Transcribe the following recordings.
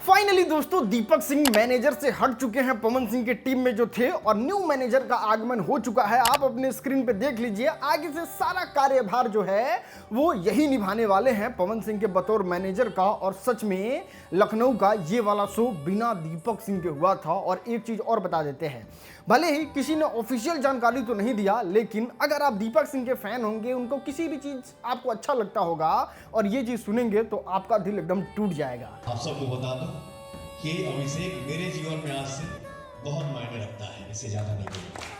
Finally दोस्तों Deepak Singh manager से हट चुके हैं पवन सिंह के टीम में जो थे और न्यू मैनेजर का आगमन हो चुका है। आप अपने स्क्रीन पे देख लीजिए, आगे से सारा कार्यभार जो है वो यही निभाने वाले हैं पवन सिंह के बतौर मैनेजर का। और सच में लखनऊ का ये वाला शो बिना दीपक सिंह के हुआ था। और एक चीज और बता देते हैं, भले ही किसी ने ऑफिशियल जानकारी तो नहीं दिया, लेकिन अगर आप दीपक सिंह के फैन होंगे, उनको किसी भी चीज आपको अच्छा लगता होगा और ये चीज सुनेंगे तो आपका दिल एकदम टूट जाएगा। आप सबको बता दूं कि अभिषेक मेरे जीवन में आज से बहुत मायने रखता है, इससे ज्यादा नहीं बोलूंगा।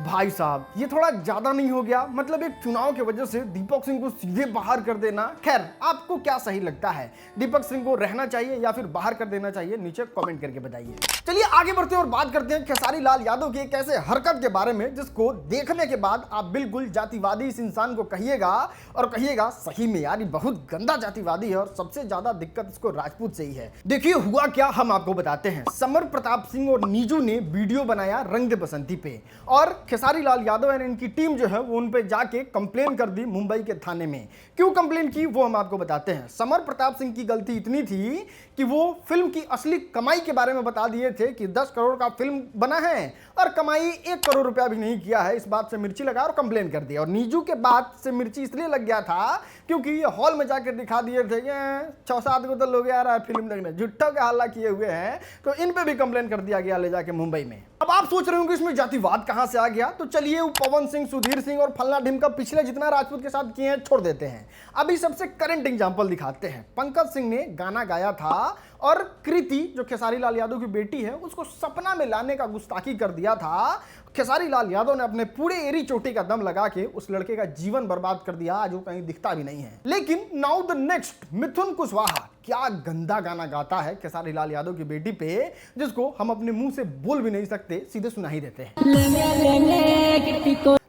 भाई साहब ये थोड़ा ज्यादा नहीं हो गया? मतलब एक चुनाव की वजह से दीपक सिंह को सीधे बाहर कर देना। खैर आपको क्या सही लगता है, दीपक सिंह को रहना चाहिए या फिर बाहर कर देना चाहिए? नीचे कमेंट करके बताइए। चलिए आगे बढ़ते हैं और बात करते हैं खेसारी लाल यादव की एक ऐसे हरकत के बारे में जिसको देखने के बाद आप बिल्कुल जातिवादी इस इंसान को कहिएगा और कहिएगा सही में यार ये बहुत गंदा जातिवादी है और सबसे ज्यादा दिक्कत इसको राजपूत से ही है। देखिए हुआ क्या, हम आपको बताते हैं। समर प्रताप सिंह और नीजू ने वीडियो बनाया रंग दे बसंती पे और खेसारी लाल यादव और इनकी टीम जो है वो उन पे जाके कंप्लेन कर दी मुंबई के थाने में। क्यों कंप्लेन की वो हम आपको बताते हैं। समर प्रताप सिंह की गलती इतनी थी कि वो फिल्म की असली कमाई के बारे में बता दिए थे कि 10 करोड़ का फिल्म बना है और कमाई 1 करोड़ रुपया भी नहीं किया है। इस बात से मिर्ची लगा और कंप्लेन कर दिया। और नीजू के बात से मिर्ची इसलिए लग गया था क्योंकि ये हॉल में जाकर दिखा दिए थे कि 6-7 को तो लोग आ रहा है फिल्म देखने, झुट्ठों के हल्ला किए हुए हैं, तो इन पे भी कंप्लेन कर दिया गया ले जाके मुंबई में। अब आप सोच रहे हो कि इसमें जातिवाद कहां से आ गया, तो चलिए वो पवन सिंह, सुधीर सिंह और फल्ला ढिमका पिछले जितना राजपूत के साथ किए हैं छोड़ देते हैं। अभी सबसे करंट एग्जांपल दिखाते हैं। पंकज सिंह ने गाना गाया था और कृति जो खेसारी लाल यादव की बेटी है उसको सपना में लाने का गुस्ताखी कर दिया था। खेसारी लाल यादव ने अपने पूरे एरी चोटी का दम लगा के उस लड़के का जीवन बर्बाद कर दिया, आज वो कहीं दिखता भी नहीं है। लेकिन नाउ द नेक्स्ट, मिथुन कुशवाहा क्या गंदा गाना गाता है खेसारी लाल यादव की बेटी पे, जिसको हम अपने मुंह से बोल भी नहीं सकते, सीधे सुना ही देते हैं।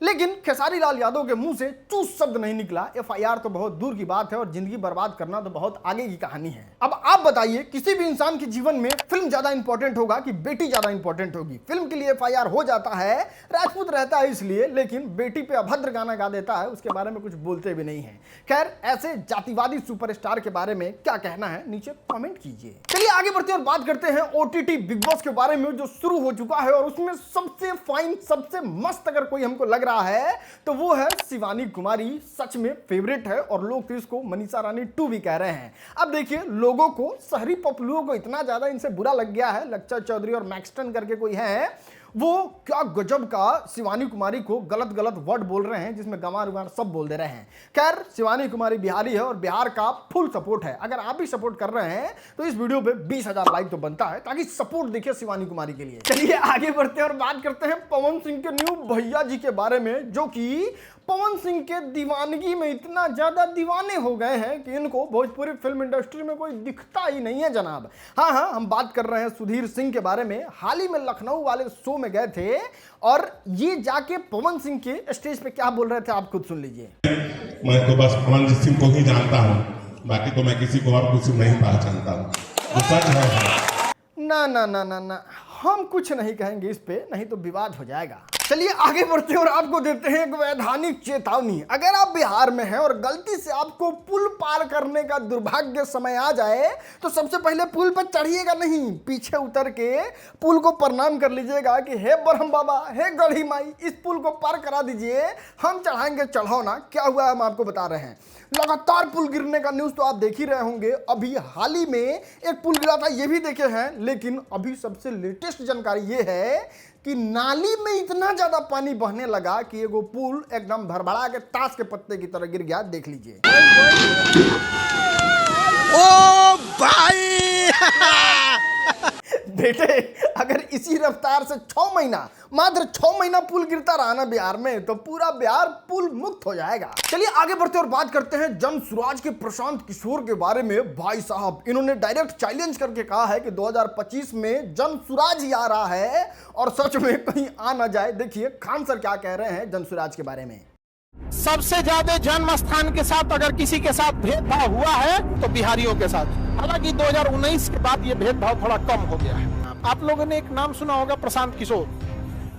लेकिन खेसारी लाल यादव के मुंह से चूस शब्द नहीं निकला। एफआईआर तो बहुत दूर की बात है और जिंदगी बर्बाद करना तो बहुत आगे की कहानी है। अब आप बताइए किसी भी इंसान के जीवन में फिल्म ज्यादा इंपॉर्टेंट होगा कि बेटी ज्यादा इंपॉर्टेंट होगी? फिल्म के लिए एफआईआर हो जाता है, राजपूत रहता है इसलिए, लेकिन बेटी पे अभद्र गाना गा देता है, उसके बारे में कुछ बोलते भी नहीं है। खैर ऐसे जातिवादी सुपरस्टार के बारे में क्या कहना है नीचे कमेंट कीजिए। चलिए आगे बढ़ते हैं और बात करते हैं ओटीटी बिग बॉस के बारे में जो शुरू हो चुका है। और उसमें सबसे फाइन, सबसे मस्त अगर कोई हमको लग रहा है तो वो है शिवानी कुमारी। सच में फेवरेट है और लोग तो इसको मनीषा रानी 2 भी कह रहे हैं। अब देखिए लोगों को, शहरी पपलुओं को इतना ज्यादा इनसे बुरा लग गया है। लक्ष्य चौधरी और मैक्सटन करके कोई है, वो क्या गजब का शिवानी कुमारी को गलत गलत वर्ड बोल रहे हैं, जिसमें गंवार उमार सब बोल दे रहे हैं। खैर शिवानी कुमारी बिहारी है और बिहार का फुल सपोर्ट है। अगर आप भी सपोर्ट कर रहे हैं तो इस वीडियो पे 20,000 लाइक तो बनता है ताकि सपोर्ट दिखे शिवानी कुमारी के लिए। चलिए आगे बढ़ते हैं और बात करते हैं पवन सिंह के न्यू भैया जी के बारे में, जो कि पवन सिंह के दीवानगी में इतना ज्यादा दीवाने हो गए हैं कि इनको भोजपुरी फिल्म इंडस्ट्री में कोई दिखता ही नहीं है जनाब। हाँ, हम बात कर रहे हैं सुधीर सिंह के बारे में। हाल ही में लखनऊ वाले शो में गए थे और ये जाके पवन सिंह के स्टेज पे क्या बोल रहे थे आप खुद सुन लीजिए। मैं तो बस पवन सिंह को ही जानता हूँ, बाकी तो मैं किसी को और कुछ नहीं पहचानता हूँ। सच है। ना, हम कुछ नहीं कहेंगे इस पे, नहीं तो विवाद हो जाएगा। चलिए आगे बढ़ते हैं और आपको देते हैं एक वैधानिक चेतावनी। अगर आप बिहार में हैं और गलती से आपको पुल पार करने का दुर्भाग्य समय आ जाए तो सबसे पहले पुल पर चढ़िएगा नहीं, पीछे उतर के पुल को प्रणाम कर लीजिएगा कि हे ब्रह्म बाबा, हे गढ़ी माई, इस पुल को पार करा दीजिए, हम चढ़ाएंगे चढ़ाओना। क्या हुआ हम आपको बता रहे हैं। लगातार पुल गिरने का न्यूज तो आप देख ही रहे होंगे। अभी हाल ही में एक पुल गिरा था, ये भी देखे हैं। लेकिन अभी सबसे लेटेस्ट जानकारी ये है कि नाली में इतना ज्यादा पानी बहने लगा कि एगो पुल एकदम भरभरा के ताश के पत्ते की तरह गिर गया। देख लीजिए। ओ भाई बेटे अगर इसी रफ्तार से 6 महीना, मात्र 6 महीना पुल गिरता रहा ना बिहार में तो पूरा बिहार पुल मुक्त हो जाएगा। चलिए आगे बढ़ते और बात करते हैं जनसुराज के प्रशांत किशोर के बारे में। भाई साहब इन्होंने डायरेक्ट चैलेंज करके कहा है कि 2025 में जनसुराज ही आ रहा है और सच में कहीं आ ना जाए। देखिए खान सर क्या कह रहे हैं जनसुराज के बारे में। सबसे ज्यादा जन्म स्थान के साथ अगर किसी के साथ भेदभाव हुआ है तो बिहारियों के साथ। हालांकि 2019 के बाद ये भेदभाव थोड़ा कम हो गया है। आप लोगों ने एक नाम सुना होगा प्रशांत किशोर,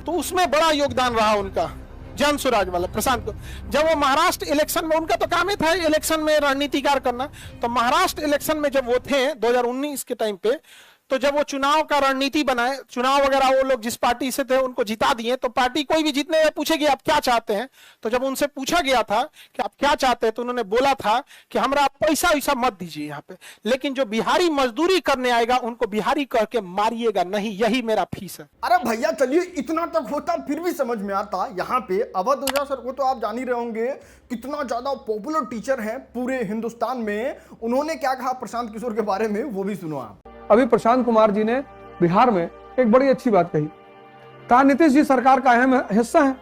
तो उसमें बड़ा योगदान रहा उनका। जन स्वराज वाला प्रशांत को, जब वो महाराष्ट्र इलेक्शन में, उनका तो काम ही था इलेक्शन में रणनीतिकार करना, तो महाराष्ट्र इलेक्शन में जब वो थे 2019 के टाइम पे, तो जब वो चुनाव का रणनीति बनाए, चुनाव वगैरह वो लोग जिस पार्टी से थे उनको जिता दिए, तो पार्टी कोई भी जीतने पूछेगी आप क्या चाहते हैं, तो जब उनसे पूछा गया था कि आप क्या चाहते हैं, तो उन्होंने बोला था कि हमरा पैसा वैसा मत दीजिए यहाँ पे, लेकिन जो बिहारी मजदूरी करने आएगा उनको बिहारी कह के मारिएगा नहीं, यही मेरा फीस है। अरे भैया चलिए, इतना तक होता फिर भी समझ में आता। यहाँ पे अवध ओझा सर को तो आप जान ही रहे होंगे, कितना ज्यादा पॉपुलर टीचर हैं पूरे हिंदुस्तान में। उन्होंने क्या कहा प्रशांत किशोर के बारे में, वो भी सुनो आप। अभी प्रशांत कुमार जी ने बिहार में एक बड़ी अच्छी बात कही, कहा नीतीश जी सरकार का अहम हिस्सा है,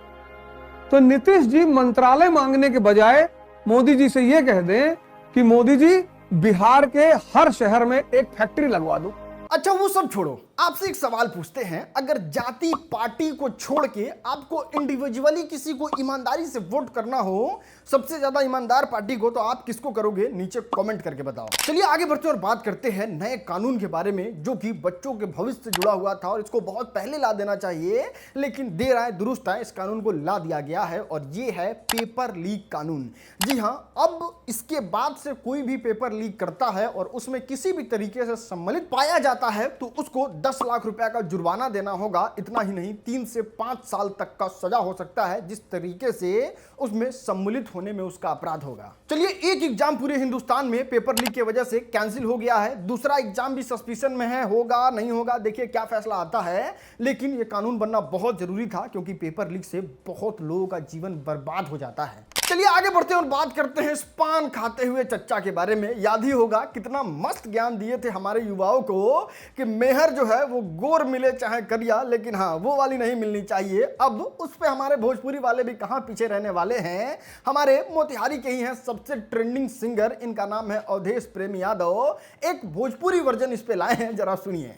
तो नीतीश जी मंत्रालय मांगने के बजाय मोदी जी से यह कह दें कि मोदी जी बिहार के हर शहर में एक फैक्ट्री लगवा दो। अच्छा वो सब छोड़ो, आपसे एक सवाल पूछते हैं, अगर जाति पार्टी को छोड़ के आपको इंडिविजुअली किसी को ईमानदारी से वोट करना हो, सबसे ज्यादा ईमानदार पार्टी को, तो आप किसको करोगे? नीचे कमेंट करके बताओ। चलिए आगे बढ़ते और बात करते हैं नए कानून के बारे में, जो कि बच्चों के भविष्य से जुड़ा हुआ था और इसको बहुत पहले ला देना चाहिए, लेकिन देर आए दुरुस्त आए, इस कानून को ला दिया गया है और ये है पेपर लीक कानून। जी हाँ, अब इसके बाद से कोई भी पेपर लीक करता है और उसमें किसी भी तरीके से सम्मिलित पाया जाता है तो उसको 10 लाख रुपया का जुर्माना देना होगा। इतना ही नहीं, 3 से 5 साल तक का सजा हो सकता है, जिस तरीके से उसमें सम्मिलित होने में उसका अपराध होगा। चलिए, एक एग्जाम पूरे हिंदुस्तान में पेपर लीक की वजह से कैंसिल हो गया है, दूसरा एग्जाम भी सस्पिशन में है, होगा नहीं होगा देखिए क्या फैसला आता है, लेकिन यह कानून बनना बहुत जरूरी था क्योंकि पेपर लीक से बहुत लोगों का जीवन बर्बाद हो जाता है। चलिए आगे बढ़ते हैं और बात करते हैं पान खाते हुए चच्चा के बारे में। याद ही होगा कितना मस्त ज्ञान दिए थे हमारे युवाओं को कि मेहर जो है वो गोर मिले चाहे करिया, लेकिन हाँ वो वाली नहीं मिलनी चाहिए। अब उस पे हमारे भोजपुरी वाले भी कहाँ पीछे रहने वाले हैं, हमारे मोतिहारी के ही हैं सबसे ट्रेंडिंग सिंगर, इनका नाम है अवधेश प्रेमी यादव। एक भोजपुरी वर्जन इस पे लाए हैं, जरा सुनिए।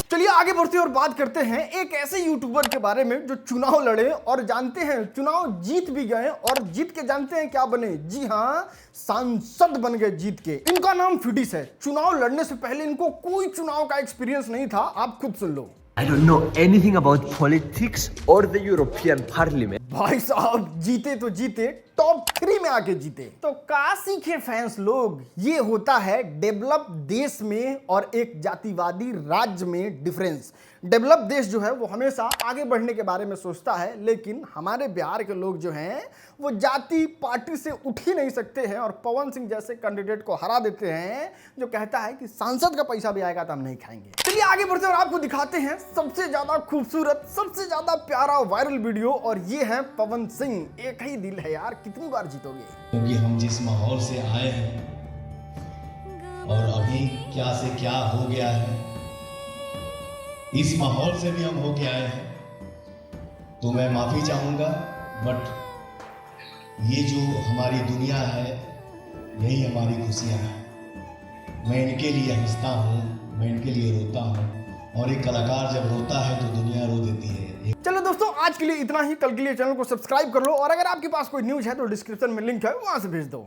चलिए आगे बढ़ते और बात करते हैं एक ऐसे यूट्यूबर के बारे में जो चुनाव लड़े और जानते हैं चुनाव जीत भी गए, और जीत के जानते हैं क्या बने? जी हाँ, सांसद बन गए जीत के। इनका नाम फिडिस है। चुनाव लड़ने से पहले इनको कोई चुनाव का एक्सपीरियंस नहीं था, आप खुद सुन लो। I don't know anything about politics or the European Parliament. भाई साहब जीते तो जीते, टॉप 3 में आके जीते। तो का सीखे फैंस लोग, ये होता है डेवलप देश में और एक जातिवादी राज्य में डिफरेंस। डेवलप देश जो है वो हमेशा आगे बढ़ने के बारे में सोचता है, लेकिन हमारे बिहार के लोग जो हैं वो जाति पार्टी से उठ ही नहीं सकते हैं और पवन सिंह जैसे कैंडिडेट को हरा देते हैं जो कहता है कि सांसद का पैसा भी आएगा तो हम नहीं खाएंगे। चलिए आगे बढ़ते और आपको दिखाते हैं सबसे ज्यादा खूबसूरत, सबसे ज्यादा प्यारा वायरल वीडियो, और ये है पवन सिंह। एक ही दिल है यार, कितनी बार जीतोगे? क्योंकि हम जिस माहौल से आए हैं और अभी क्या से क्या हो गया है, इस माहौल से भी हम होके आए हैं, तो मैं माफी चाहूंगा। बट ये जो हमारी दुनिया है, यही हमारी खुशियां हैं। मैं इनके लिए हंसता हूँ, मैं इनके लिए रोता हूँ, और एक कलाकार जब रोता है तो दुनिया रो देती है। चलो दोस्तों, आज के लिए इतना ही। कल के लिए चैनल को सब्सक्राइब कर लो, और अगर आपके पास कोई न्यूज है तो डिस्क्रिप्शन में लिंक है, वहां से भेज दो।